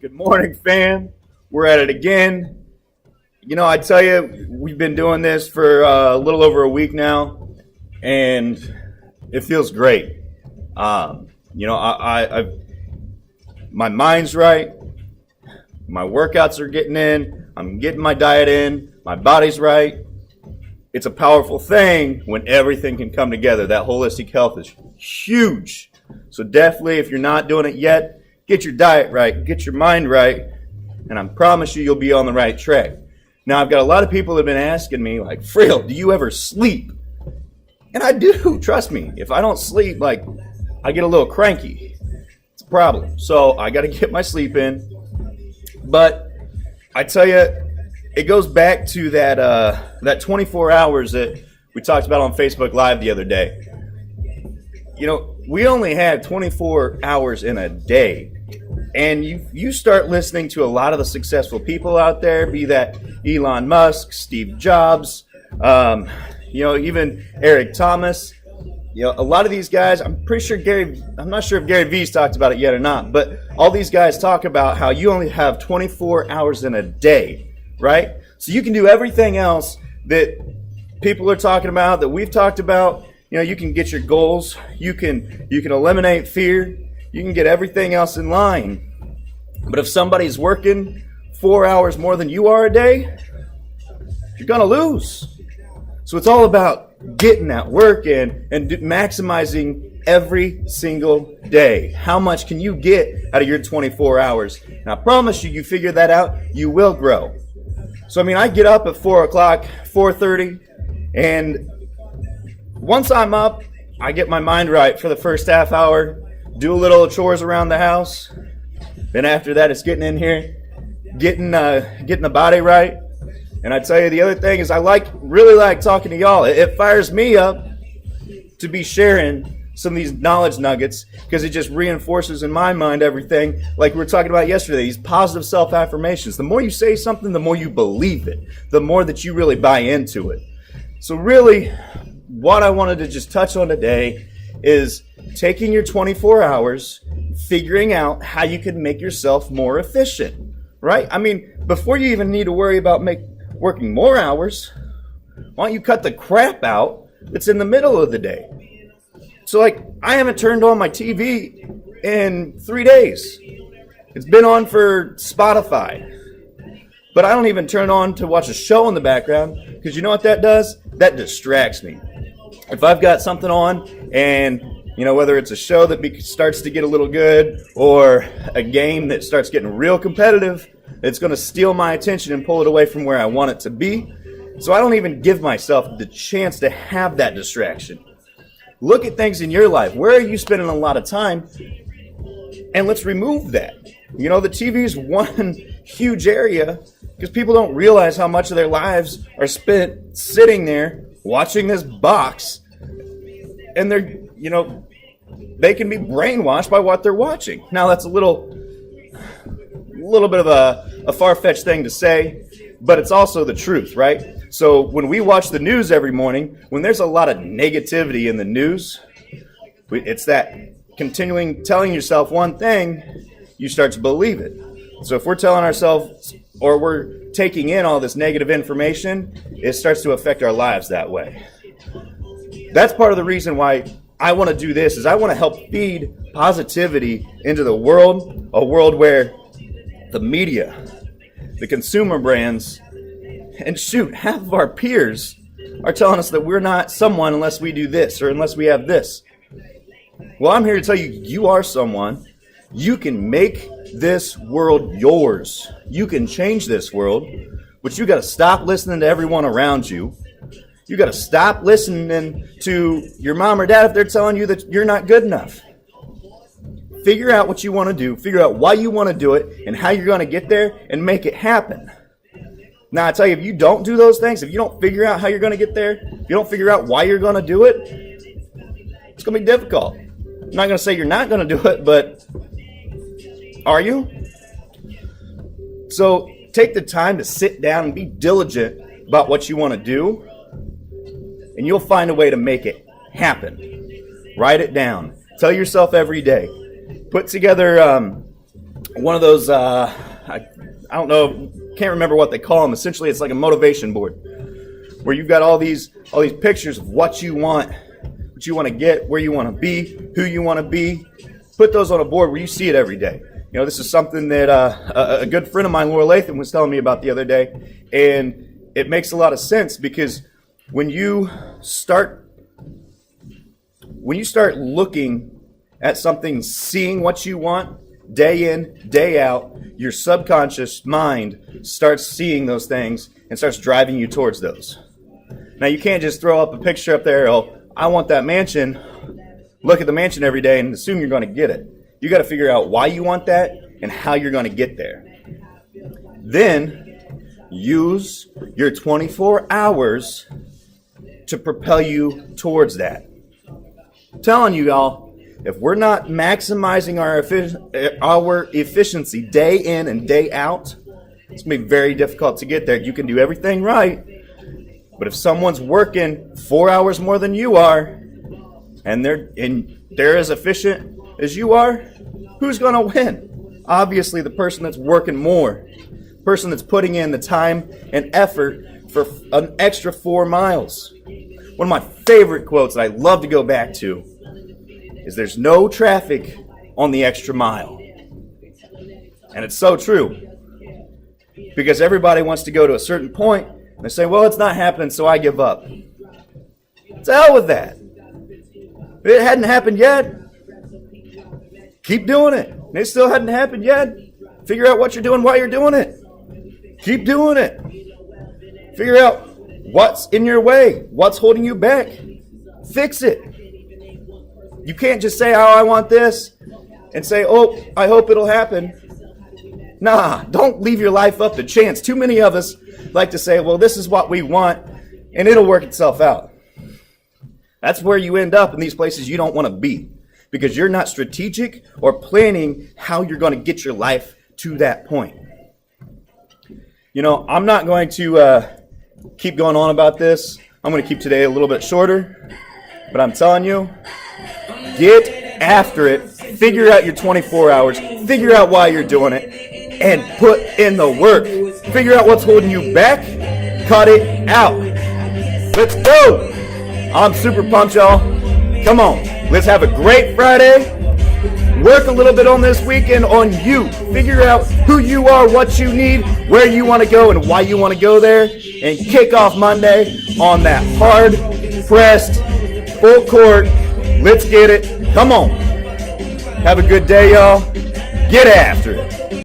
Good morning, fam. We're at it again. I tell you, we've been doing this for a little over a week now, and it feels great. My mind's right. My workouts are getting in. I'm getting my diet in. My body's right. It's a powerful thing when everything can come together. That holistic health is huge. So definitely, if you're not doing it yet, get your diet right, get your mind right, and I promise you'll be on the right track. Now, I've got a lot of people that have been asking me, like, Frill, do you ever sleep? And I do, trust me. If I don't sleep, I get a little cranky. It's a problem. So I got to get my sleep in. But I tell you, it goes back to that 24 hours that we talked about on Facebook Live the other day. We only have 24 hours in a day. And you start listening to a lot of the successful people out there, be that Elon Musk, Steve Jobs, even Eric Thomas. A lot of these guys, I'm not sure if Gary Vee's talked about it yet or not, but all these guys talk about how you only have 24 hours in a day, right? So you can do everything else that people are talking about, that we've talked about. You can get your goals, you can eliminate fear, you can get everything else in line. But if somebody's working 4 hours more than you are a day, you're going to lose. So it's all about getting that work in and maximizing every single day. How much can you get out of your 24 hours? And I promise you figure that out, you will grow. So, I get up at 4 o'clock, 4:30, and once I'm up, I get my mind right for the first half hour, do a little chores around the house. Then after that, it's getting in here, getting the body right. And I tell you, the other thing is I really like talking to y'all. It fires me up to be sharing some of these knowledge nuggets because it just reinforces in my mind everything like we were talking about yesterday, these positive self-affirmations. The more you say something, the more you believe it, the more that you really buy into it. So really, what I wanted to just touch on today is taking your 24 hours, figuring out how you can make yourself more efficient, right? Before you even need to worry about working more hours, why don't you cut the crap out that's in the middle of the day? So, I haven't turned on my TV in 3 days. It's been on for Spotify. But I don't even turn on to watch a show in the background because you know what that does? That distracts me. If I've got something on and, whether it's a show that starts to get a little good or a game that starts getting real competitive, it's going to steal my attention and pull it away from where I want it to be. So I don't even give myself the chance to have that distraction. Look at things in your life. Where are you spending a lot of time? And let's remove that. The TV is one huge area because people don't realize how much of their lives are spent sitting there watching this box, and they can be brainwashed by what they're watching. Now that's a little bit of a far-fetched thing to say, but it's also the truth, right? So when we watch the news every morning, when there's a lot of negativity in the news, it's that continuing telling yourself one thing, you start to believe it. So if we're telling ourselves or we're taking in all this negative information, it starts to affect our lives that way. That's part of the reason why I want to do this, is I want to help feed positivity into the world, a world where the media, the consumer brands, and half of our peers are telling us that we're not someone unless we do this or unless we have this. Well, I'm here to tell you, you are someone. You can make this world yours. You can change this world, but you got to stop listening to everyone around you. You got to stop listening to your mom or dad if they're telling you that you're not good enough. Figure out what you want to do. Figure out why you want to do it and how you're going to get there and make it happen. Now, I tell you, if you don't do those things, if you don't figure out how you're going to get there, if you don't figure out why you're going to do it, it's going to be difficult. I'm not going to say you're not going to do it, but are you? So take the time to sit down and be diligent about what you want to do, and you'll find a way to make it happen. Write it down. Tell yourself every day. Put together one of those, I don't know, can't remember what they call them. Essentially, it's like a motivation board where you've got all these pictures of what you want to get, where you want to be, who you want to be. Put those on a board where you see it every day. You know, this is something that a good friend of mine, Laura Latham, was telling me about the other day, and it makes a lot of sense because when you start looking at something, seeing what you want day in, day out, your subconscious mind starts seeing those things and starts driving you towards those. Now, you can't just throw up a picture up there, oh, I want that mansion, look at the mansion every day and assume you're going to get it. You got to figure out why you want that and how you're going to get there. Then, use your 24 hours to propel you towards that. I'm telling you, y'all, if we're not maximizing our efficiency day in and day out, it's going to be very difficult to get there. You can do everything right, but if someone's working 4 hours more than you are, and they're as efficient as you are, who's going to win? Obviously, the person that's working more, the person that's putting in the time and effort for an extra 4 miles. One of my favorite quotes that I love to go back to is there's no traffic on the extra mile. And it's so true. Because everybody wants to go to a certain point, and they say, well, it's not happening, so I give up. To hell with that. If it hadn't happened yet, keep doing it. And it still hadn't happened yet, figure out what you're doing while you're doing it. Keep doing it. Figure out what's in your way, what's holding you back. Fix it. You can't just say, oh, I want this, and say, oh, I hope it'll happen. Nah, don't leave your life up to chance. Too many of us like to say, well, this is what we want, and it'll work itself out. That's where you end up in these places you don't want to be because you're not strategic or planning how you're going to get your life to that point. You know, I'm not going to keep going on about this. I'm going to keep today a little bit shorter, but I'm telling you, get after it. Figure out your 24 hours. Figure out why you're doing it and put in the work. Figure out what's holding you back. Cut it out. Let's go. I'm super pumped, y'all. Come on. Let's have a great Friday. Work a little bit on this weekend on you. Figure out who you are, what you need, where you want to go, and why you want to go there. And kick off Monday on that hard-pressed, full court. Let's get it. Come on. Have a good day, y'all. Get after it.